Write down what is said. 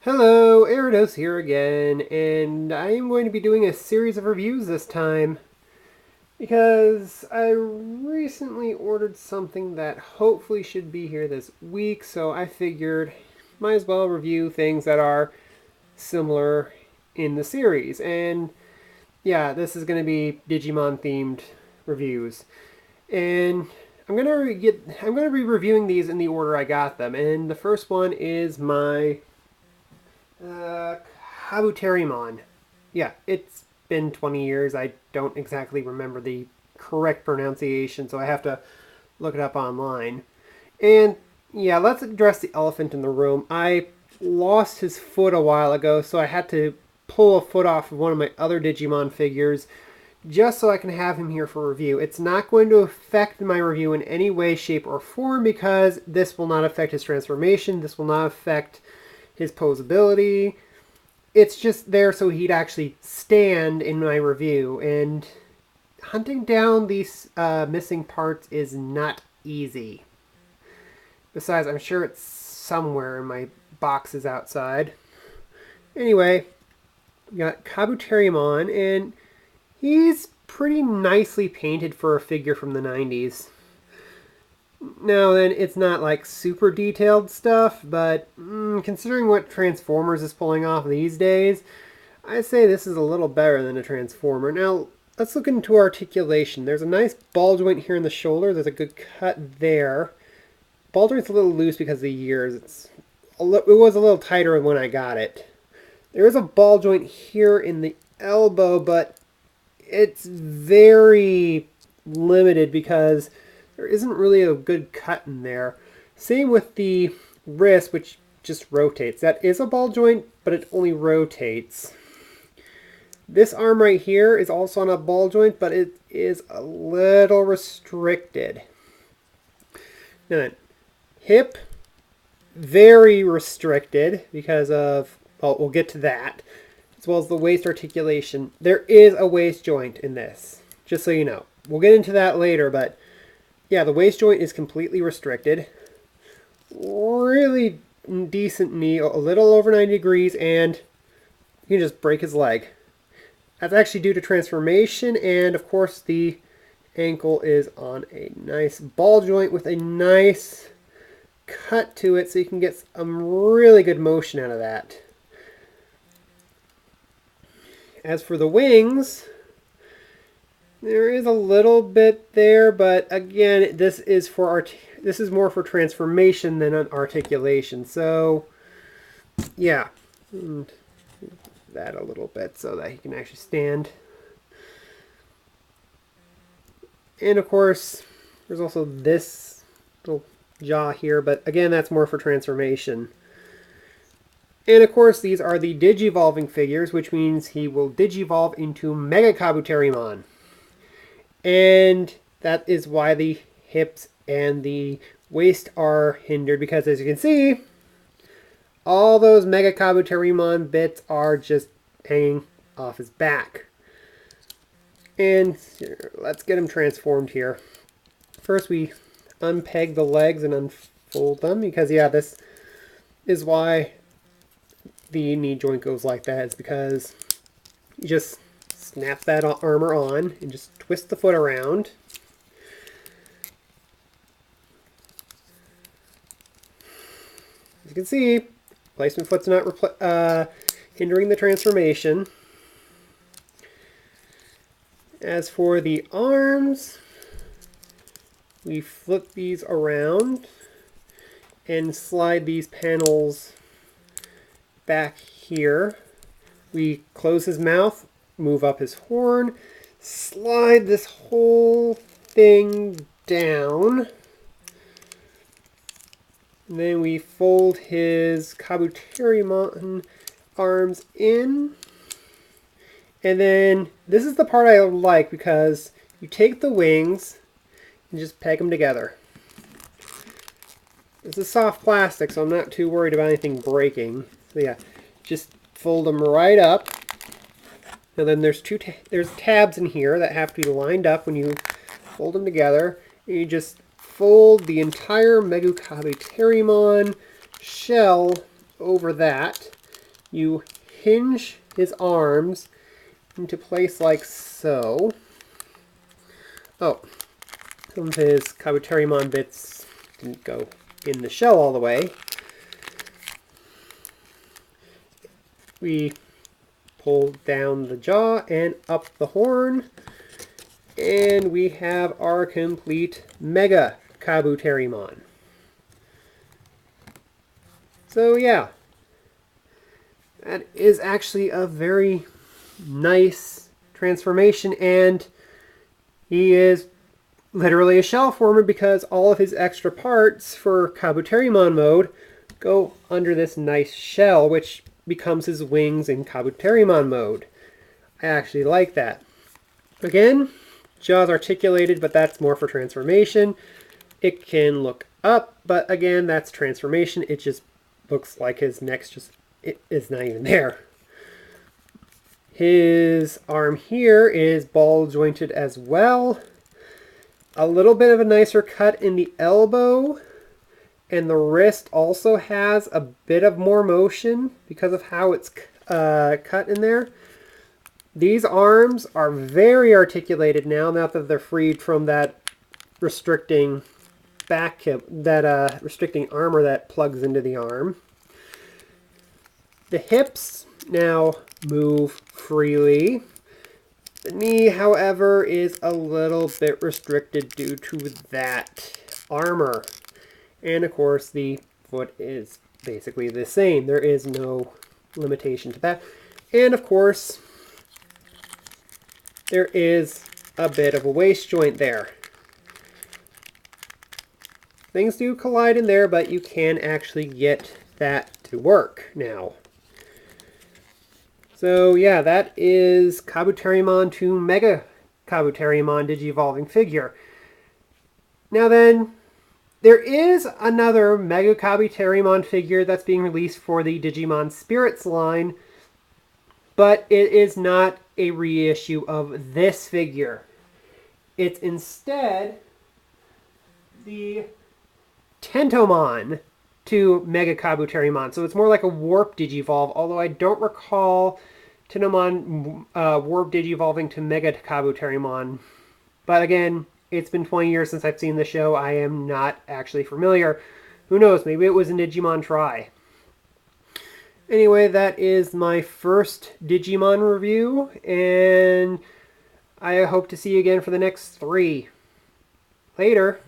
Hello, Eridos here again, and I am going to be doing a series of reviews this time because I recently ordered something that hopefully should be here this week, so I figured might as well review things that are similar in the series. And yeah, this is going to be Digimon themed reviews. And I'm gonna be reviewing these in the order I got them. And the first one is my uh, Kabuterimon. Yeah, it's been 20 years. I don't exactly remember the correct pronunciation, so I have to look it up online. And yeah, let's address the elephant in the room. I lost his foot a while ago, so I had to pull a foot off of one of my other Digimon figures just so I can have him here for review. It's not going to affect my review in any way, shape, or form because this will not affect his transformation. This will not affect his posability. It's just there so he'd actually stand in my review. And hunting down these missing parts is not easy. Besides, I'm sure it's somewhere in my boxes outside. Anyway, we got Kabuterimon, and he's pretty nicely painted for a figure from the 90s. Now then, it's not like super detailed stuff, but considering what Transformers is pulling off these days, I'd say this is a little better than a Transformer. Now, let's look into articulation. There's a nice ball joint here in the shoulder. There's a good cut there. Ball joint's a little loose because of the years. It was a little tighter when I got it. There is a ball joint here in the elbow, but it's very limited because there isn't really a good cut in there. Same with the wrist, which just rotates. That is a ball joint, but it only rotates. This arm right here is also on a ball joint, but it is a little restricted. Now then, hip, very restricted because of, well, we'll get to that, as well as the waist articulation. There is a waist joint in this, just so you know. We'll get into that later, but yeah, the waist joint is completely restricted. Really decent knee, a little over 90 degrees, and you can just break his leg. That's actually due to transformation, and of course the ankle is on a nice ball joint with a nice cut to it, so you can get some really good motion out of that. As for the wings, there is a little bit there, but again, this is more for transformation than an articulation. So, yeah, and that a little bit so that he can actually stand. And of course, there's also this little jaw here, but again, that's more for transformation. And of course, these are the Digivolving figures, which means he will Digivolve into MegaKabuterimon. And that is why the hips and the waist are hindered, because as you can see, all those MegaKabuterimon bits are just hanging off his back. And let's get him transformed here. First we unpeg the legs and unfold them, because yeah, this is why the knee joint goes like that. It's because you just snap that armor on and just twist the foot around. As you can see, placement foot's not hindering the transformation. As for the arms, we flip these around and slide these panels back here. We close his mouth, move up his horn, slide this whole thing down. And then we fold his Kabuterimon arms in. And then this is the part I like, because you take the wings and just peg them together. This is soft plastic, so I'm not too worried about anything breaking. So yeah, just fold them right up. And then there's tabs in here that have to be lined up when you fold them together. And you just fold the entire MegaKabuterimon shell over that. you hinge his arms into place like so. Oh, some of his Kabuterimon bits didn't go in the shell all the way. We pull down the jaw and up the horn, and we have our complete MegaKabuterimon. So yeah, that is actually a very nice transformation, and he is literally a shell former because all of his extra parts for Kabuterimon mode go under this nice shell, which becomes his wings in Kabuterimon mode. I actually like that. Again, jaw's articulated, but that's more for transformation. It can look up, but again, that's transformation. It just looks like his neck's just, it is not even there. His arm here is ball jointed as well. A little bit of a nicer cut in the elbow, and the wrist also has a bit of more motion because of how it's cut in there. These arms are very articulated now that they're freed from that restricting back hip, that restricting armor that plugs into the arm. The hips now move freely. The knee, however, is a little bit restricted due to that armor. And of course, the foot is basically the same. There is no limitation to that. And of course, there is a bit of a waist joint there. Things do collide in there, but you can actually get that to work now. So yeah, that is Kabuterimon to MegaKabuterimon Digivolving figure. Now then, there is another MegaKabuterimon figure that's being released for the Digimon Spirits line, but it is not a reissue of this figure. It's instead the Tentomon to MegaKabuterimon. So it's more like a warp digivolve, although I don't recall Tentomon warp digivolving to MegaKabuterimon. But again, it's been 20 years since I've seen the show. I am not actually familiar. Who knows? Maybe it was a Digimon try. Anyway, that is my first Digimon review, and I hope to see you again for the next 3. Later.